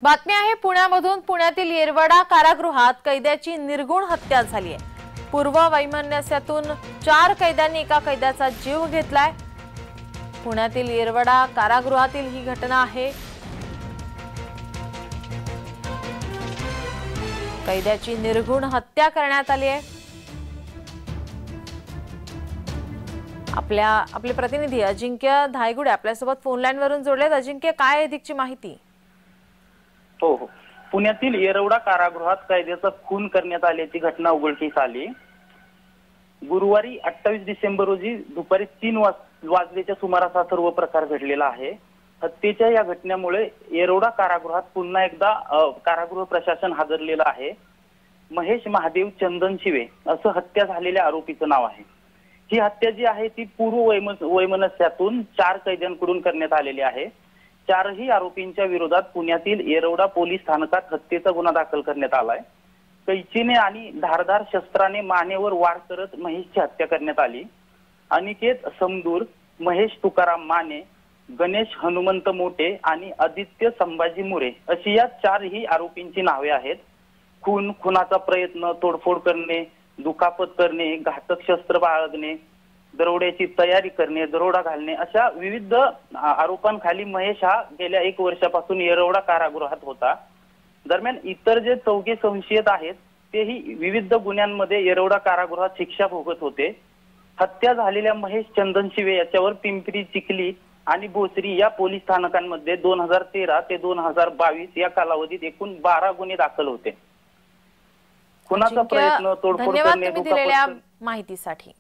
बातमी आहे पुण्यामधून। पुण्यातील येरवडा कारागृहात कैद्याची निर्घृण हत्या झाली आहे। पूर्व वैमनस्यातून 4 कैद्यांनी एका कैद्याचा जीव घेतलाय। पुण्यातील येरवडा कारागृहातील ही घटना आहे। कैद्याची निर्घृण हत्या करण्यात आली आहे। आपले प्रतिनिधी अजिंक्य धायगुडे आपल्यासोबत फोन लाईन वरून जोडलेत। अजिंक्य, काय अधिकची माहिती? हो, पुण्यातील येरवडा कारागृहात कैद्याचा खून करण्यात आल्याची घटना उघडकीस आली। गुरुवारी 28 डिसेंबर रोजी दुपारी 3 वाजल्याच्या सुमारास हा सर्व प्रकार घडलेला आहे। हत्येच्या या घटनेमुळे येरवडा कारागृहात पुन्हा एकदा कारागृह प्रशासन हादरलेलं आहे। महेश महादेव चंदन शिवे असं हत्या झालेल्या आरोपीचं नाव आहे। ही हत्या जी आहे ती पूर्व वैमनस्यातून 4 कैद्यांकडून करण्यात आलेली आहे। 4ही आरोपींच्या विरोधात पुण्यातील येरवडा पोलीस स्थानकात हत्येचा गुन्हा दाखल करण्यात आलाय। कैचीने आणि धारदार शस्त्राने मानेवर वार करत महेशची हत्या करण्यात आली। अनिकेत समदूर, महेश तुकाराम माने, गणेश हनुमंत मोठे आणि आदित्य संभाजी मुरे अशी या 4ही आरोपींची नावे आहेत। खुनाचा प्रयत्न, तोडफोड करणे, दुखापत करणे, घातक शस्त्र बाळगणे, दरोड्याची तयारी करणे, दरोडा घालणे अशा विविध आरोपांखाली महेश हा गेल्या 1 वर्षापासून येरवडा कारागृहात होता। दरम्यान इतर जे 4 संशयित आहेत तेही विविध गुन्ह्यांमध्ये येरवडा कारागृहात शिक्षा भोगत होते। हत्या झालेल्या महेश चंदन शिवे याच्यावर पिंपरी, चिखली आणि भोसरी या पोलीस स्थानकांमध्ये 2013 ते 2022 या कालावधीत एकूण 12 गुन्हे दाखल होते। खुनाचा प्रयत्न, तोडफोड करणे, धन्यवाद तुम्ही दिलेल्या माहितीसाठी।